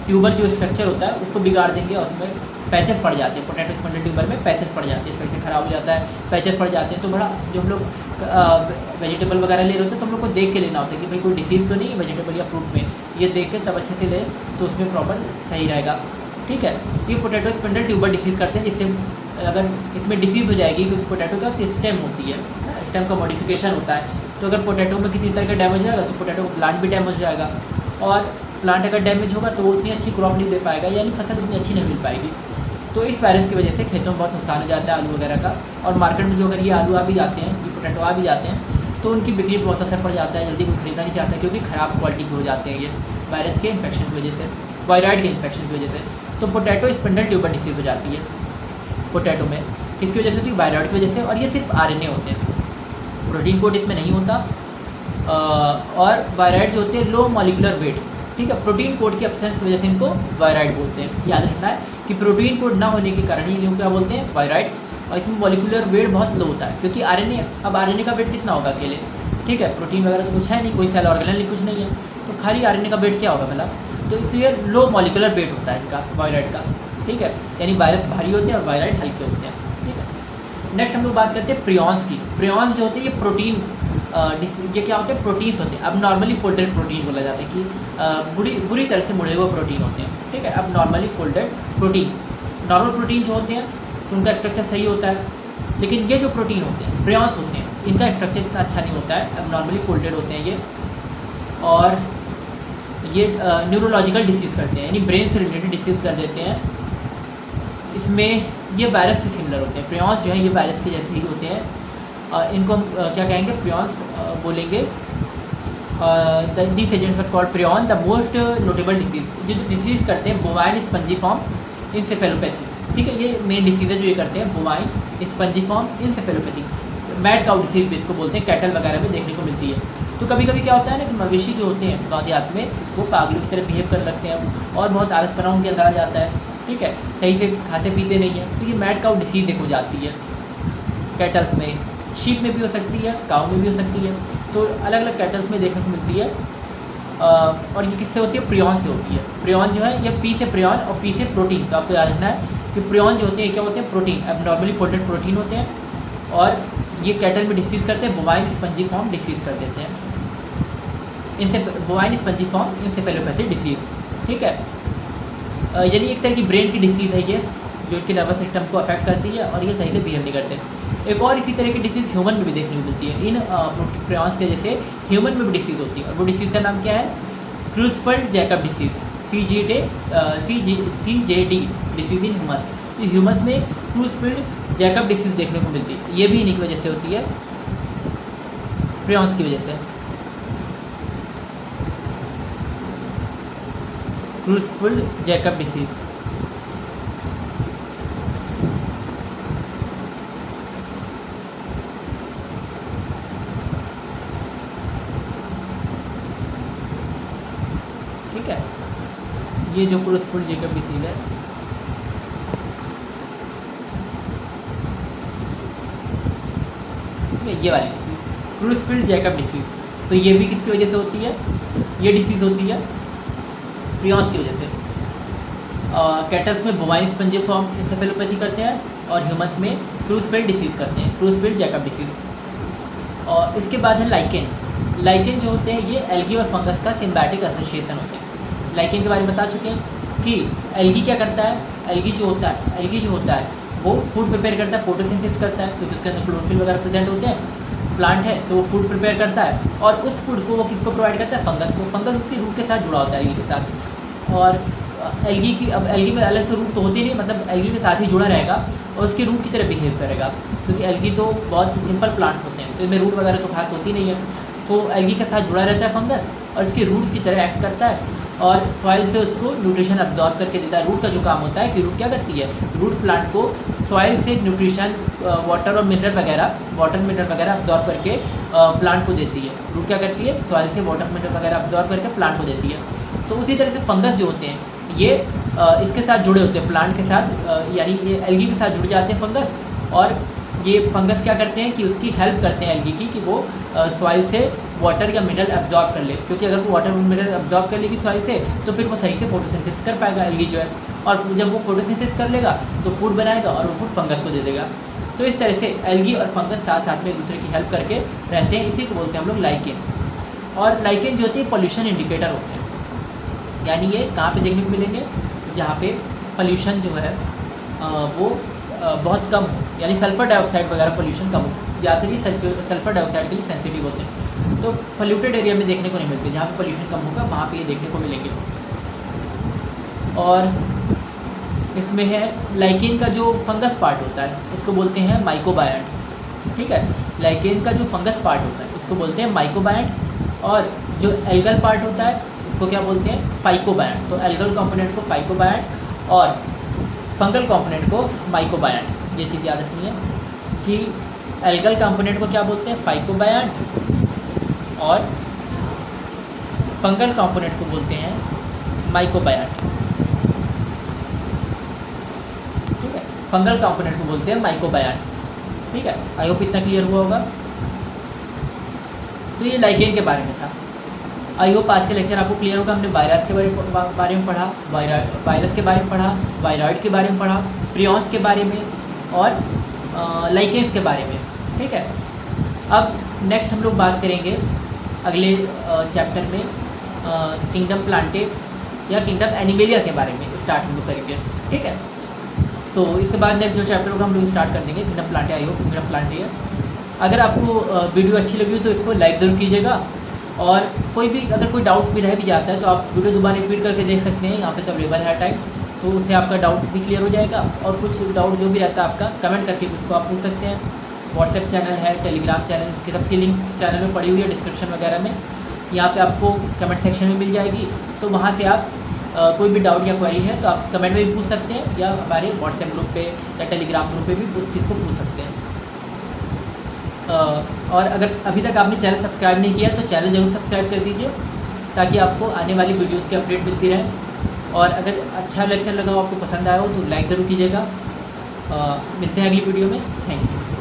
ट्यूबर जो स्ट्रक्चर होता है उसको बिगाड़ देंगे, और उसमें पैचेस पड़ जाते हैं, पोटैटो स्पिंडल ट्यूबर में पैचेस पड़ जाते हैं, स्ट्रक्चर ख़राब हो जाता है, पैचेस पड़ जाते हैं। तो बड़ा जो हम लोग वेजिटेबल वगैरह ले रहे होते हैं, तो हम लोग को देख के लेना होता है कि भाई कोई डिसीज़ तो नहीं है वेजिटेबल या फ्रूट में, ये देख के तब अच्छे से ले, तो उसमें प्रॉपर सही रहेगा, ठीक है। ये पोटैटो स्पिंडल ट्यूबर डिसीज़ करते हैं, जिससे अगर इसमें डिसीज़ हो जाएगी, क्योंकि पोटैटो क्या होती है, स्टेम होती है, स्टेम का मॉडिफिकेशन होता है, तो अगर पोटैटो में किसी तरह का डैमेज होगा तो पोटैटो का प्लांट भी डैमेज हो जाएगा, और प्लांट अगर डैमेज होगा तो वो उतनी अच्छी क्रॉप नहीं दे पाएगा, यानी फसल उतनी अच्छी नहीं मिल पाएगी। तो इस वायरस की वजह से खेतों में बहुत नुकसान हो जाता है आलू वगैरह का, और मार्केट में जो अगर ये आलू आ भी जाते हैं, ये पोटैटो आ भी जाते हैं, तो उनकी बिक्री पर बहुत असर पड़ जाता है, जल्दी कोई खरीदना नहीं चाहता, क्योंकि ख़राब क्वालिटी के हो जाते हैं ये वायरस के इन्फेक्शन की वजह से, वायरॉइड के इन्फेक्शन की वजह से। तो पोटैटो स्पिंडल ट्यूबर डिसीज़ हो जाती है पोटैटो में, किसकी वजह से, तो वायरॉइड की वजह से, और ये सिर्फ आरएनए होते हैं, प्रोटीन कोड इसमें नहीं होता। और वायरॉइड जो होते हैं लो मॉलिकुलर वेट, ठीक है, प्रोटीन कोड की एब्सेंस की वजह से इनको वायरॉइड बोलते हैं। याद रखना है कि प्रोटीन कोड ना होने के कारण ही इनको क्या बोलते हैं, वायरॉइड, और इसमें मॉलिकुलर वेट बहुत लो होता है, क्योंकि आरएनए, अब आरएनए का वेट कितना होगा अकेले, ठीक है, प्रोटीन वगैरह तो कुछ है नहीं, कोई सेल ऑर्गेनेल कुछ नहीं है, तो खाली आरएनए का वेट क्या होगा मतलब, तो इसलिए लो मॉलिकुलर वेट होता है इनका, वायरॉइड का, ठीक है, यानी वायरस भारी होते हैं और वायरॉइड हल्के होते हैं, ठीक है। नेक्स्ट हम लोग बात करते हैं प्रियॉन्स की। प्रियॉन्स जो होते हैं ये प्रोटीन, ये क्या होते हैं, प्रोटीन्स होते हैं। अब नॉर्मली फोल्डेड प्रोटीन बोला जाता है कि बुरी तरह से मुड़े हुए प्रोटीन होते हैं, ठीक है। अब normally folded protein, normal protein जो होते हैं तो उनका स्ट्रक्चर सही होता है, लेकिन ये जो प्रोटीन होते हैं, प्रियॉन्स होते हैं, इनका स्ट्रक्चर इतना अच्छा नहीं होता है, अब नॉर्मली फोल्डेड होते हैं ये, और ये न्यूरोलॉजिकल डिसीज़ करते हैं, यानी ब्रेन से रिलेटेड डिसीज़ कर देते हैं। इसमें ये वायरस के सिमिलर होते हैं, प्रियॉन्स जो है ये वायरस के जैसे ही होते हैं। इनको हम क्या कहेंगे, प्रियॉन्स बोलेंगे। This agents are called prion. The most notable disease, ये जो डिसीज़ करते हैं, बोवाइन स्पंजीफॉर्म इंसेफेलोपैथी, ठीक है, ये मेन डिसीज़ है जो ये करते हैं, bovine spongiform encephalopathy. Mad cow disease भी इसको बोलते हैं, कैटल वगैरह में देखने को मिलती है। तो कभी कभी क्या होता है ना कि मवेशी जो होते हैं गाँव देहात में, वो पागलों की तरह बिहेव करने लगते हैं, और बहुत आलसपना उनके अंदर आ जाता है, ठीक है, सही से खाते पीते नहीं है, तो ये मैड काउ डिसीज़ एक हो जाती है कैटल्स में। शीप में भी हो सकती है, काऊ में भी हो सकती है, तो अलग अलग कैटल्स में देखने को मिलती है। और ये किससे होती है, प्रियॉन से होती है। प्रियॉन जो है ये पी से प्रियॉन और पी से प्रोटीन, तो आपको याद रखना है कि प्रियॉन जो होते हैं क्या होते हैं, प्रोटीन, अब नॉर्मली फोल्डेड प्रोटीन होते हैं, और ये कैटल में डिसीज़ करते हैं, बोवाइन स्पंजीफॉर्म डिसीज़ कर देते हैं, इनसे बोवाइन स्पंजीफॉर्म इंसेफेलोपैथी डिसीज़, ठीक है। यानी एक तरह की ब्रेन की डिसीज़ है ये, जो इनके नर्वस सिस्टम को अफेक्ट करती है, और ये सही से बिहेव नहीं करते। एक और इसी तरह की डिसीज़ ह्यूमन में भी देखने को मिलती है। इन प्रियॉन्स के जैसे ह्यूमन में भी डिसीज़ होती है, और वो डिसीज़ का नाम क्या है? Creutzfeldt Jakob disease, CJD disease in humans. तो ह्यूमस में क्रूजफेल्ड जैकब डिसीज़ देखने को मिलती है। ये भी इन्हीं की वजह से होती है, प्रियॉन्स की वजह से। क्रूजफेल्ड जैकब डिसीज़। ठीक है, ये जो क्रूजफेल्ड जैकब डिसीज़ है, ये वाली क्रूजफेल्ड जैकब डिसीज़। तो ये भी किसकी वजह से होती है? ये डिसीज़ होती है प्रियॉन्स की वजह से। कैटल्स में बोवाइन स्पंजिफॉर्म इंसेफेलोपैथी करते हैं, और ह्यूमन्स में क्रूजफेल्ड डिसीज़ करते हैं, क्रूजफेल्ड जैकब डिसीज़। और इसके बाद है लाइकेन। लाइकेन जो होते हैं ये एल्गी और फंगस का सिम्बायोटिक एसोसिएशन होते हैं। लाइकेन के बारे में बता चुके हैं कि एल्गी क्या करता है? एल्गी जो होता है वो फूड प्रिपेयर करता है, फोटोसिंथेसिस करता है, क्योंकि उसके अंदर क्लोरोफिल वगैरह प्रेजेंट होते हैं। प्लांट है तो वो फूड प्रिपेयर करता है, और उस फूड को वो किसको प्रोवाइड करता है? फंगस को। फंगस उसकी रूट के साथ जुड़ा होता है, एल्गी के साथ। और एल्गी की, अब एल्गी में अलग से रूट तो होती नहीं, मतलब एल्गी के साथ ही जुड़ा रहेगा और उसकी रूट की तरह बिहेव करेगा, क्योंकि एल्गी तो बहुत सिंपल प्लांट्स होते हैं, तो इनमें रूट वगैरह तो खास होती नहीं है। तो एल्गी के साथ जुड़ा रहता है फंगस, और इसकी रूट्स की तरह एक्ट करता है, और सॉइल से उसको न्यूट्रिशन अब्जॉर्ब करके देता है। रूट का जो काम होता है कि रूट क्या करती है? रूट प्लांट को सॉइल से न्यूट्रिशन, वाटर और मिनरल वगैरह अब्जॉर्ब करके प्लांट को देती है। रूट क्या करती है? सॉइल से वाटर मिनरल वगैरह अब्जॉर्ब करके प्लांट को देती है। तो उसी तरह से फंगस जो होते हैं ये इसके साथ जुड़े होते हैं, प्लांट के साथ, यानी ये एल्गी के साथ जुड़ जाते हैं फंगस। और ये फंगस क्या करते हैं कि उसकी हेल्प करते हैं एल्गी की, कि वो सॉइल से वाटर या मिनरल अब्जॉर्ब कर ले, क्योंकि अगर वो वाटर और मिनरल अब्जॉर्ब कर लेगी सॉइल से तो फिर वो सही से फोटोसिंथेसिस कर पाएगा एल्गी जो है, और जब वो फोटोसिंथेसिस कर लेगा तो फूड बनाएगा और वो फूड फंगस को दे देगा। तो इस तरह से एल्गी और फंगस साथ साथ में एक दूसरे की हेल्प करके रहते हैं। इसी को बोलते हैं हम लोग लाइकेन। और लाइकेन जो होती है पॉल्यूशन इंडिकेटर होते हैं, यानी ये कहाँ पे देखने को मिलेंगे? जहाँ पे पॉल्यूशन जो है वो बहुत कम हो, यानी सल्फर डाइऑक्साइड वगैरह पॉल्यूशन कम हो, ज़्यादातर ये सल्फर डाइऑक्साइड के लिए सेंसिटिव होते हैं। तो पोल्यूटेड एरिया में देखने को नहीं मिलते, जहाँ पे पॉल्यूशन कम होगा वहाँ पे ये देखने को मिलेंगे। और इसमें है लाइकेन का जो फंगस पार्ट होता है उसको बोलते हैं माइकोबायट। ठीक है, लाइकेन का जो फंगस पार्ट होता है उसको बोलते हैं माइकोबायट, और जो एल्गल पार्ट होता है इसको क्या बोलते हैं? फाइकोबायट। तो एल्गल कंपोनेंट को फाइकोबायट और फंगल कंपोनेंट को माइकोबायट। ये चीज़ याद रखनी है कि एल्गल कंपोनेंट को क्या बोलते हैं? फाइकोबायट, और फंगल कंपोनेंट को बोलते हैं माइकोबायट। ठीक है, फंगल कंपोनेंट को बोलते हैं माइकोबायट। ठीक है, आई होप इतना क्लियर हुआ होगा। तो ये लाइकेन के बारे में था। आई होप आज का लेक्चर आपको क्लियर होगा। हमने वायरस के बारे में पढ़ा, वायरस के बारे में पढ़ा, वायरॉइड के बारे में पढ़ा, प्रियॉन्स के बारे में, और लाइकेन्स के बारे में। ठीक है, अब नेक्स्ट हम लोग बात करेंगे अगले चैप्टर में किंगडम प्लांटे या किंगडम एनिमेलिया के बारे में स्टार्ट हम लोग करेंगे। ठीक है, तो इसके बाद नेक्स्ट जो चैप्टर होगा हम लोग स्टार्ट कर देंगे kingdom Plantae. I hope kingdom Plantae है। अगर आपको वीडियो अच्छी लगी हो तो इसको लाइक ज़रूर कीजिएगा, और अगर कोई डाउट भी रह भी जाता है तो आप वीडियो दोबारा रिपीट करके देख सकते हैं, यहाँ पे तो अवेलेबल है टाइम, तो उससे आपका डाउट भी क्लियर हो जाएगा। और कुछ डाउट जो भी रहता है आपका कमेंट करके उसको आप पूछ सकते हैं। व्हाट्सएप चैनल है, टेलीग्राम चैनल, उसकी सबकी लिंक चैनल में पड़ी हुई है डिस्क्रिप्शन वगैरह में, यहाँ पे आपको कमेंट सेक्शन में मिल जाएगी। तो वहाँ से आप कोई भी डाउट या क्वेरी है तो आप कमेंट में भी पूछ सकते हैं, या हमारे व्हाट्सएप ग्रुप पे या टेलीग्राम ग्रुप पे भी उस चीज़ को पूछ सकते हैं। और अगर अभी तक आपने चैनल सब्सक्राइब नहीं किया तो चैनल ज़रूर सब्सक्राइब कर दीजिए, ताकि आपको आने वाली वीडियोस की अपडेट मिलती रहे। और अगर अच्छा लेक्चर लगा हो, आपको पसंद आया हो तो लाइक ज़रूर कीजिएगा। मिलते हैं अगली वीडियो में। Thank you.